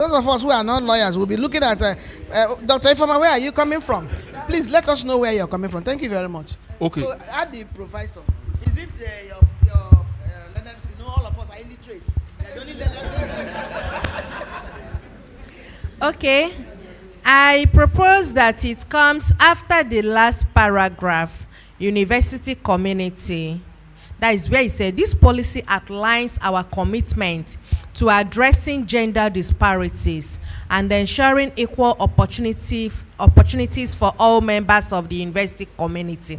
Those of us who are not lawyers will be looking at Dr. Ifoma, where are you coming from? Please let us know where you're coming from. Thank you very much. Okay. So, add the provisor. Is it your learned, all of us are illiterate? Okay. I propose that it comes after the last paragraph, university community. That is where he said this policy outlines our commitment to addressing gender disparities and ensuring equal opportunities for all members of the university community.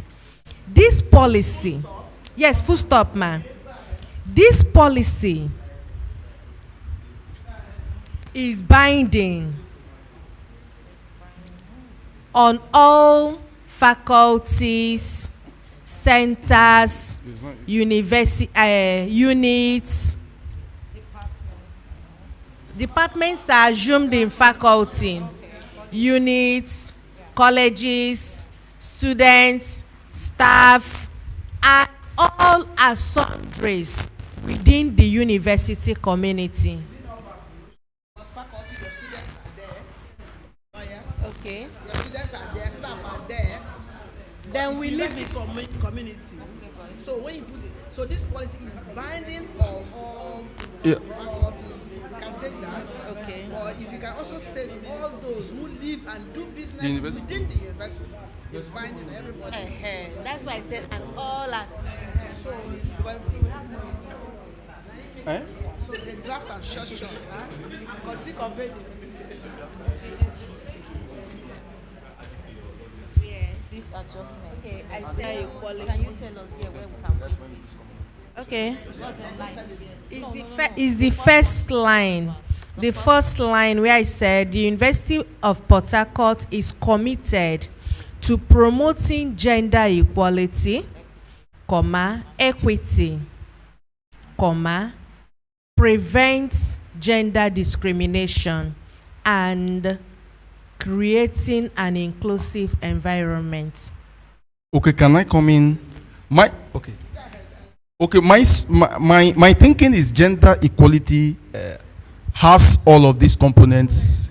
This policy, yes, full stop, man. This policy is binding on all faculties, centers, university units. Departments are assumed in faculty, units, colleges, students, staff, and all are sundries within the university community. Faculty, your students are there. Oh, yeah? Okay. Your students are there, staff are there. Then we leave University community. So when you put it, so this policy is binding on all faculties. You can take that. Okay. Or if you can also say all those who live and do business within the university, it's binding on everybody. That's why I said and all us. So so the draft and short, because still convey This adjustment. Okay, I say equality. Can you tell us here where we can put it? Okay. What's the line? Is the first line. The first line where I said the University of Port Harcourt is committed to promoting gender equality, equity, prevent gender discrimination, and creating an inclusive environment. Okay, can I come in? My thinking is gender equality has all of these components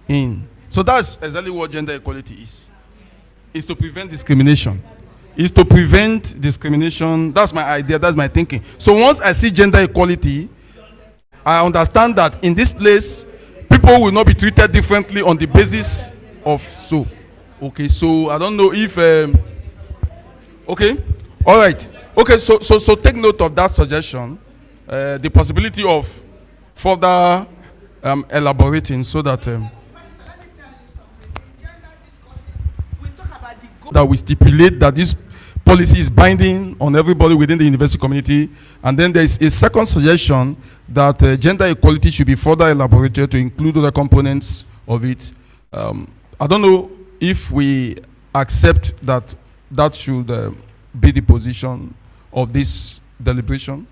in. So that's exactly what gender equality is. It's to prevent discrimination. It's to prevent discrimination. That's my idea. That's my thinking. So once I see gender equality, I understand that in this place, people will not be treated differently on the basis of so. Okay, so I don't know if okay, all right. Okay, so take note of that suggestion, the possibility of further elaborating so that that we stipulate that this policy is binding on everybody within the university community, and then there is a second suggestion that gender equality should be further elaborated to include other components of it. I don't know if we accept that that should be the position of this deliberation.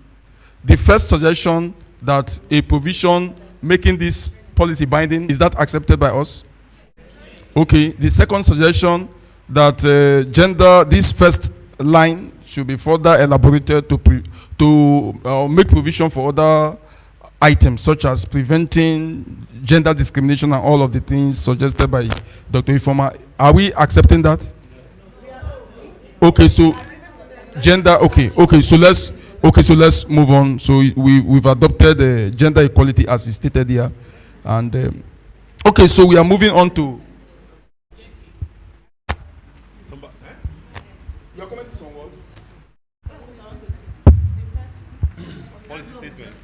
The first suggestion that a provision making this policy binding, is that accepted by us? Okay. The second suggestion that this first line should be further elaborated to make provision for other items such as preventing gender discrimination and all of the things suggested by Dr. Ifoma. Are we accepting that? Okay, so gender. Okay, so let's move on. So we've adopted gender equality as is stated here, and okay, so we are moving on to. Your comment is on what? Policy statement.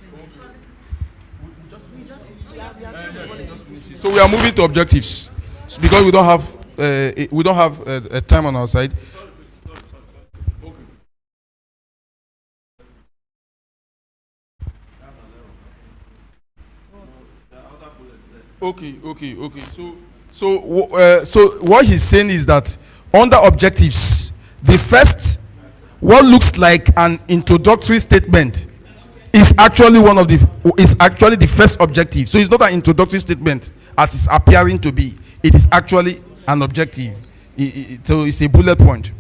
So we are moving to objectives, because we don't have a time on our side. Okay. So what he's saying is that under objectives, the first, what looks like an introductory statement, is actually the first objective. So it's not an introductory statement as it's appearing to be. It is actually an objective. So it's a bullet point.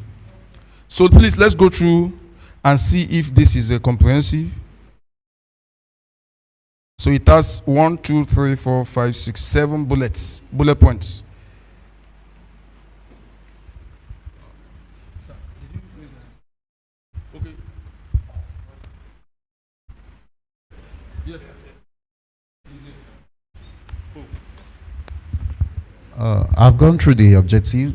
So please, let's go through and see if this is a comprehensive. So it has 1, 2, 3, 4, 5, 6, 7 bullet points. Okay. Yes. I've gone through the objective.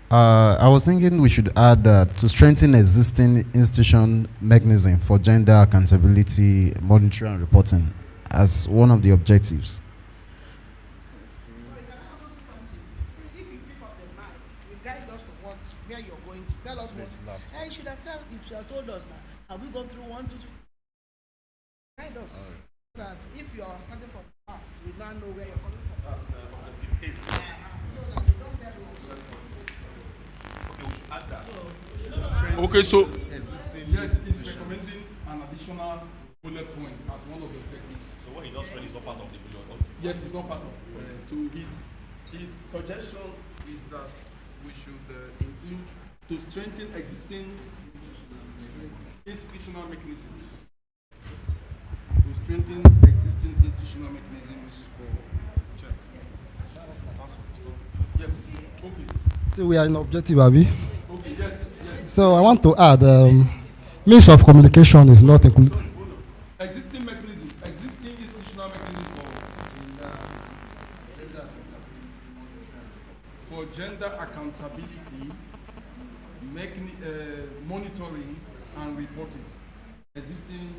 I was thinking we should add to strengthen existing institution mechanism for gender accountability, monitoring, and reporting as one of the objectives. If you pick up the mic, you guide us to where you're going to. Tell us what. You should have if you have told us now. Have we gone through 1, 2, 3? Guide us. So that if you are starting from the past, we now know where you're coming from. So that we don't get lost. Okay, so yes, it's recommending an additional bullet point as one of the objectives. So what he just read is not part of the bullet. Okay. Yes, it's not part of. So his suggestion is that we should include to strengthen existing institutional mechanisms. To strengthen existing institutional mechanisms for check. Yes. Okay. So we are in objective, Abi. Okay. Yes. So I want to add means of communication is not included. Existing mechanisms, existing institutional mechanisms for gender accountability, monitoring and reporting. Existing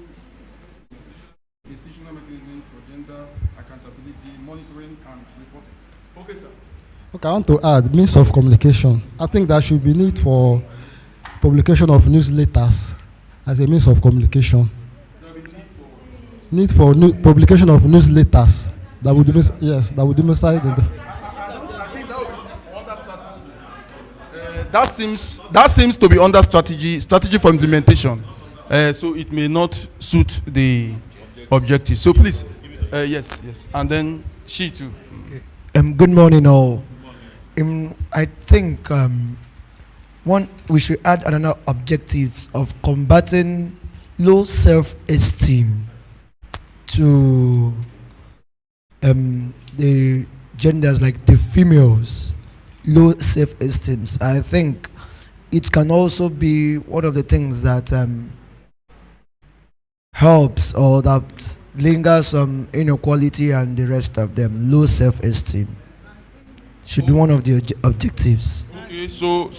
institutional mechanisms for gender accountability, monitoring and reporting. Okay, sir. Okay, I want to add means of communication. I think there should be need for publication of newsletters as a means of communication. There will be need for publication of newsletters that would that would demonstrate the. I think that would be under strategy. That seems to be under strategy for implementation. So it may not suit the objective. So please, yes, and then she too. Good morning, all. I think we should add another objective of combating low self-esteem to the genders, like the females, low self-esteem. I think it can also be one of the things that helps or that lingers on inequality and the rest of them. Low self-esteem should be one of the objectives. Okay, so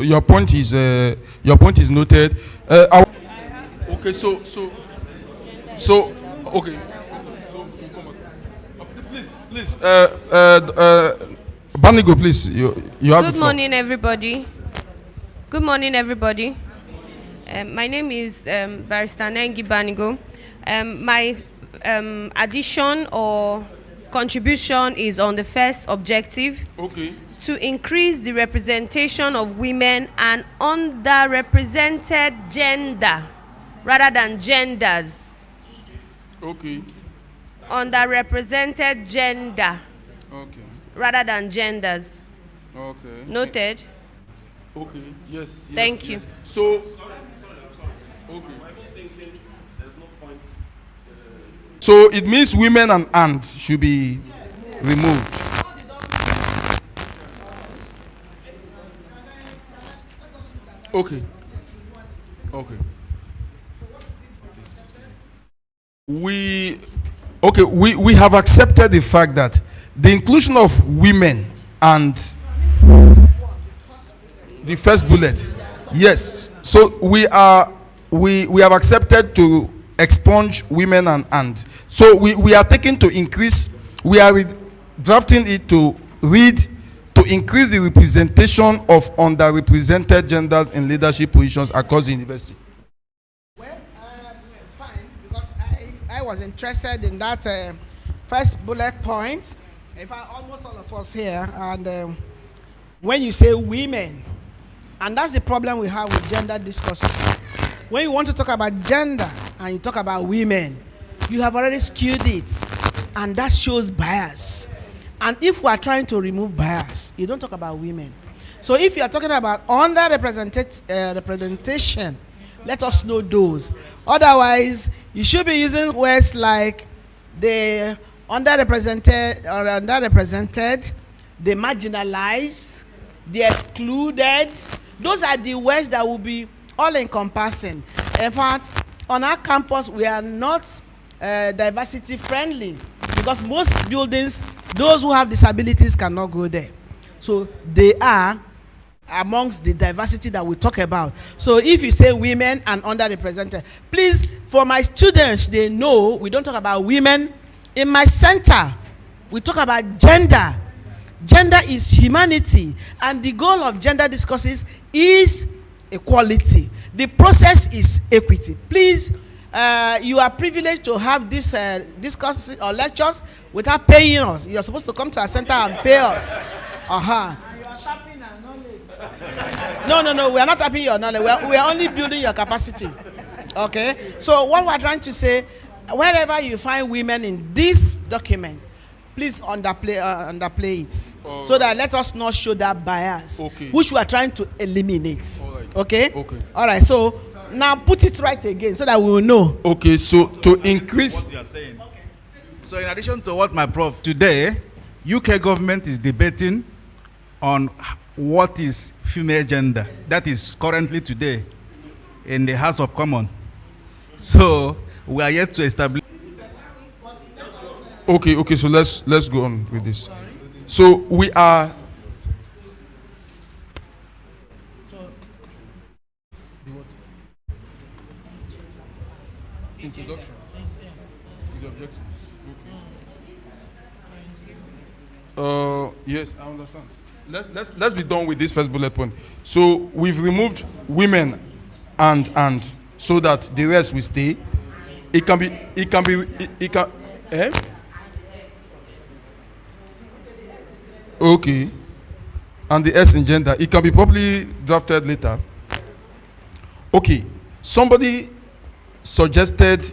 your point is noted. Okay, so okay. Please, Banigo, please, you have the Good floor. morning, everybody. Good morning, everybody. My name is Barrister Nengi Banigo. My addition or contribution is on the first objective. Okay. To increase the representation of women and underrepresented gender rather than genders. Okay. Underrepresented gender Okay. rather than genders. Okay. Noted. Okay. Yes. Thank you. Yes. So. Okay. So it means women and should be removed. Okay. We have accepted the fact that the inclusion of women and the first bullet, yes. So we have accepted to expunge women and so we are taking to increase. We are drafting it to read to increase the representation of underrepresented genders in leadership positions across the university. Well, fine, because I was interested in that first bullet point. In fact, almost all of us here, and when you say women, and that's the problem we have with gender discourses. When you want to talk about gender and you talk about women, you have already skewed it, and that shows bias. And if we are trying to remove bias, you don't talk about women. So if you are talking about representation, let us know those. Otherwise, you should be using words like the underrepresented or underrepresented, the marginalized, the excluded. Those are the words that will be all encompassing. In fact, on our campus, we are not diversity friendly because most buildings, those who have disabilities cannot go there. So they are amongst the diversity that we talk about. So if you say women and underrepresented, please, for my students, they know we don't talk about women. In my center, we talk about gender. Gender is humanity, and the goal of gender discourses is equality. The process is equity. Please, you are privileged to have this discourses or lectures without paying us. You're supposed to come to our center and pay us. No, we are not tapping your knowledge. We are only building your capacity. Okay? So what we're trying to say, wherever you find women in this document, please underplay it. So that let us not show that bias, which we are trying to eliminate. Okay? All right. So now put it right again so that we will know. Okay, so to increase. What you are saying. So in addition to what my prof, today, UK government is debating on what is female gender. That is currently today in the House of Commons. So we are yet to establish. Okay, so let's go on with this. So we are introduction. The objective. Okay. Yes, I understand. Let's be done with this first bullet point. So we've removed women and so that the rest will stay. It can eh? Okay. And the S in gender, it can be probably drafted later. Okay. Somebody suggested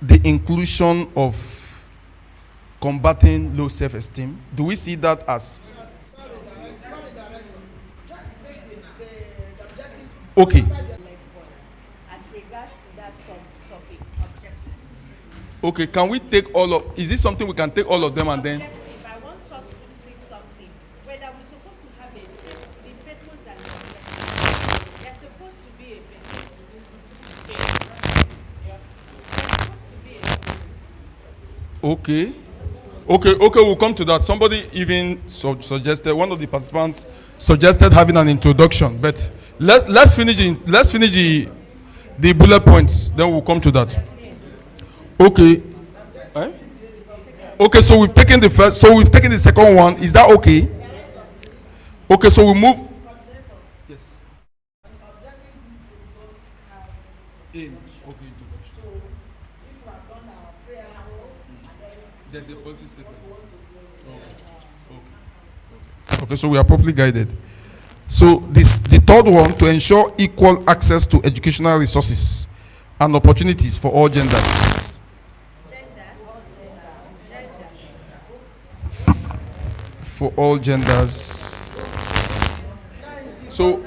the inclusion of combating low self-esteem. Do we see that as okay? As regards to that topic, objectives. Okay, can we take all of? Is this something we can take all of them and then? Objective, I want us to see something. Whether we're supposed to have the purpose and the objective. There's supposed to be a purpose. There's supposed to be a purpose. Okay, we'll come to that. Somebody even suggested, one of the participants suggested having an introduction, but let's finish the bullet points, then we'll come to that. Okay. Eh? Okay, so we've taken the first, so we've taken the second one. Is that okay? Okay, so we move. Yes. In. Okay, introduction. There's a policy statement. Okay, so we are properly guided. So the third one, to ensure equal access to educational resources and opportunities for all genders. For all genders. So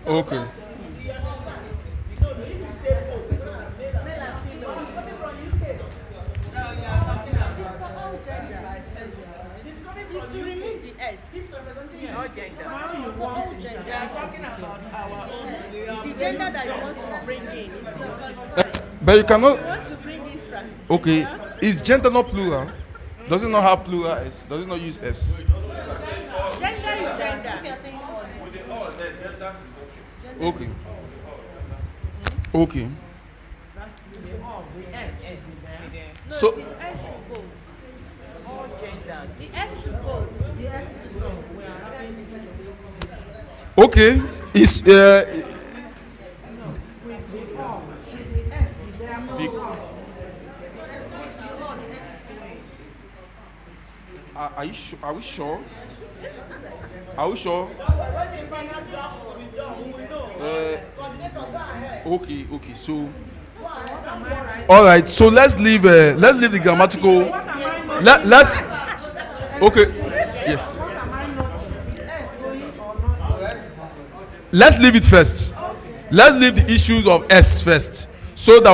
okay. The gender that you want to bring in is your concern. But you cannot. You want to bring in trans. Okay, is gender not plural? Does it not have plural S? Does it not use S? Gender is gender. Okay. So The S should go. All genders. The S should go. The S should go. okay, is are you sure? Are we sure? Are we sure? Okay. So All right. So let's leave the grammatical. Let's. Okay. Yes. Let's leave it first. Let's leave the issues of S first, so that